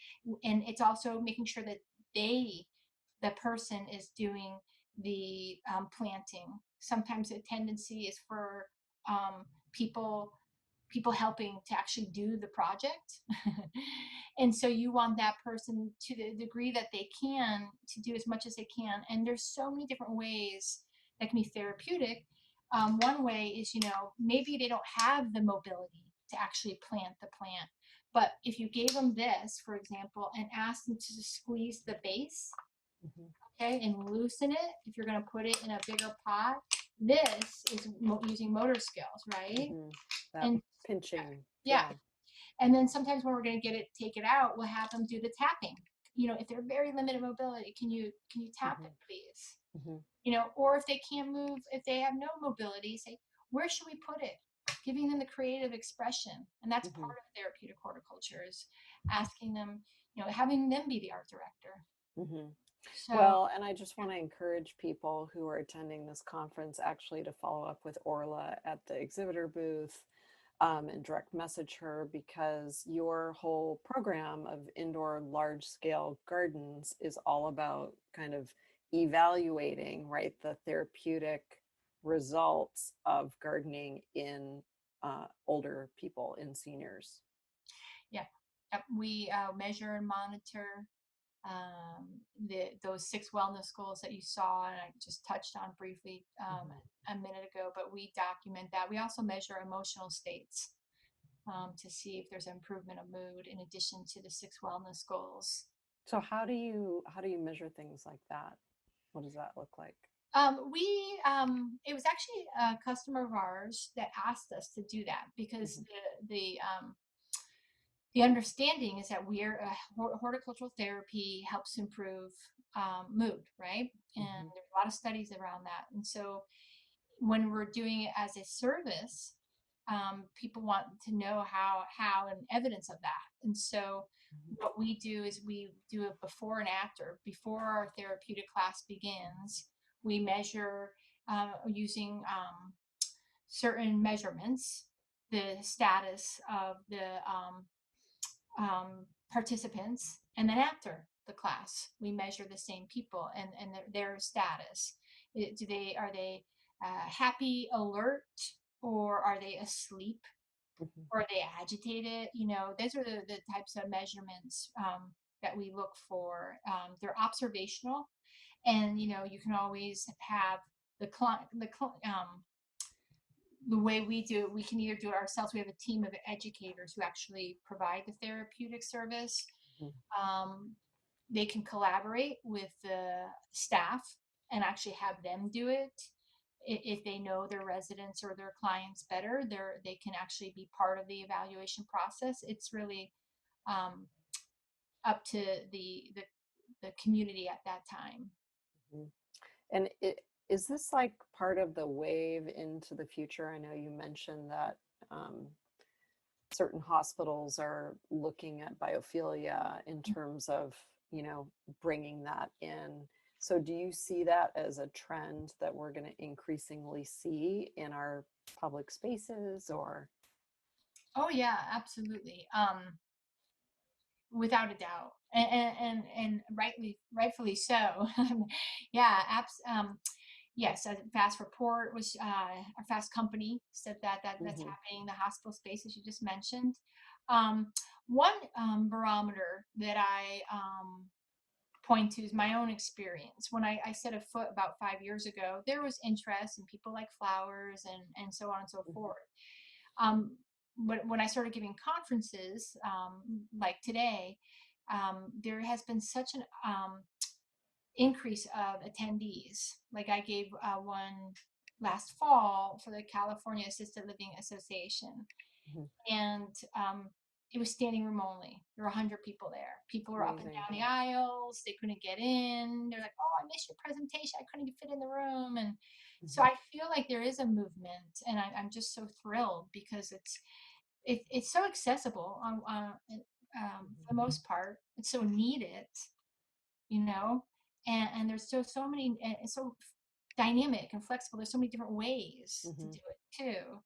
And it's also making sure that the person is doing the planting. Sometimes a tendency is for people helping to actually do the project. And so you want that person, to the degree that they can, to do as much as they can. And there's so many different ways that can be therapeutic. One way is, maybe they don't have the mobility to actually plant the plant, but if you gave them this, for example, and asked them to squeeze the base, okay, and loosen it, if you're going to put it in a bigger pot, this is using motor skills, right? That And pinching. yeah. And then sometimes when we're going to take it out, we'll have them do the tapping. If they're very limited mobility, can you tap it, please? Or if they can't move, if they have no mobility, say, where should we put it? Giving them the creative expression. And that's part of therapeutic horticulture, is asking them, having them be the art director. So, Well, and I just want to encourage people who are attending this conference actually to follow up with Orla at the exhibitor booth and direct message her, because your whole program of indoor large scale gardens is all about kind of evaluating, right, the therapeutic results of gardening in older people, in seniors. yeah, we measure and monitor those 6 wellness goals that you saw, and I just touched on briefly a minute ago, but we document that. We also measure emotional states to see if there's improvement of mood in addition to the 6 wellness goals. So how do you measure things like that? What does that look like? It was actually a customer of ours that asked us to do that, because the understanding is that horticultural therapy helps improve mood, right? And there's a lot of studies around that. And so when we're doing it as a service, people want to know how and evidence of that. And so what we do is we do a before and after. Before our therapeutic class begins, we measure using certain measurements, the status of the participants, and then after the class, we measure the same people and their status. Are they happy, alert, or are they asleep? Mhm. Or are they agitated? Those are the types of measurements that we look for. They're observational, and you can always have the way we do it. We can either do it ourselves. We have a team of educators who actually provide the therapeutic service. Mhm. Um, they can collaborate with the staff and actually have them do it. If they know their residents or their clients better, they can actually be part of the evaluation process. It's really um, up to the community at that time. Mhm. And is this like part of the wave into the future? I know you mentioned that um, certain hospitals are looking at biophilia in terms of, bringing that in. So do you see that as a trend that we're going to increasingly see in our public spaces or? Oh yeah, absolutely. Without a doubt, and rightfully so. Yeah, yes, Fast Report was our Fast Company said that's Mhm. happening in the hospital space, as you just mentioned. One barometer that I point to is my own experience. When I set a foot about 5 years ago, there was interest and people like flowers and so on and so Mhm. forth. Um, but when I started giving conferences, like today, there has been such an increase of attendees. Like I gave one last fall for the California Assisted Living Association, Mhm. and it was standing room only. There were 100 people there. People were up and Amazing. down the aisles. They couldn't get in. They're like, "Oh, I missed your presentation. I couldn't fit in the room." And so Mhm. I feel like there is a movement, and I'm just so thrilled because it's so accessible for the most part. It's so needed, you know, and there's so many, and it's so dynamic and flexible. There's so many different ways to Mhm. do it too.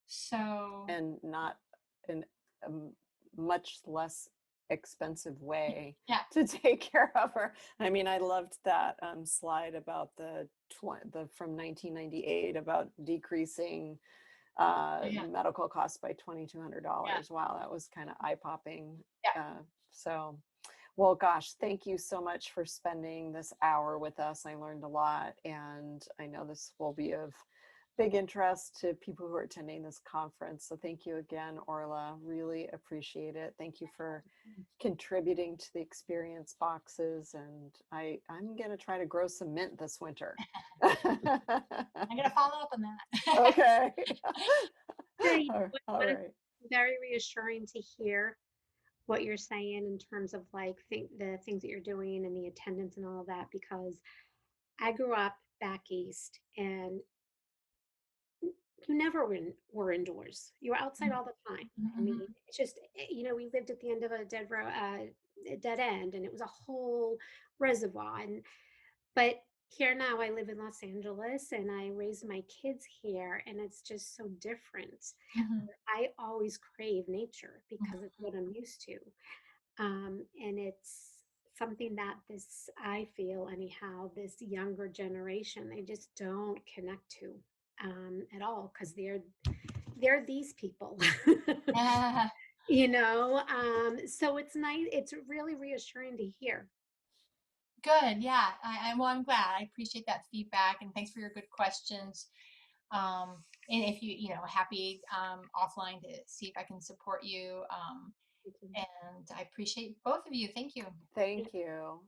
So And not in a much less expensive way yeah, to take care of her. I mean, I loved that slide about the from 1998 about decreasing yeah, medical costs by yeah, $2,200. Wow, that was kind of eye-popping. yeah. So, well, gosh, thank you so much for spending this hour with us. I learned a lot, and I know this will be of big interest to people who are attending this conference. So thank you again, Orla. Really appreciate it. Thank you for contributing to the experience boxes. And I'm going to try to grow some mint this winter. I'm gonna follow up on that. Okay. So, you know, All what is right. very reassuring to hear what you're saying in terms of like the things that you're doing and the attendance and all of that, because I grew up back east and you never were indoors. You were outside all the time. I mean, Mhm. it's just, we lived at the end of a dead end, and it was a whole reservoir. But here now, I live in Los Angeles, and I raise my kids here, and it's just so different. Mhm. I always crave nature Mhm. because it's what I'm used to, and it's something that I feel anyhow, this younger generation, they just don't connect to at all, because they're these people. Yeah. So it's nice, it's really reassuring to hear. Good. Yeah. Well, I'm glad. I appreciate that feedback, and thanks for your good questions. And if happy offline to see if I can support you. And I appreciate both of you. Thank you. Thank you.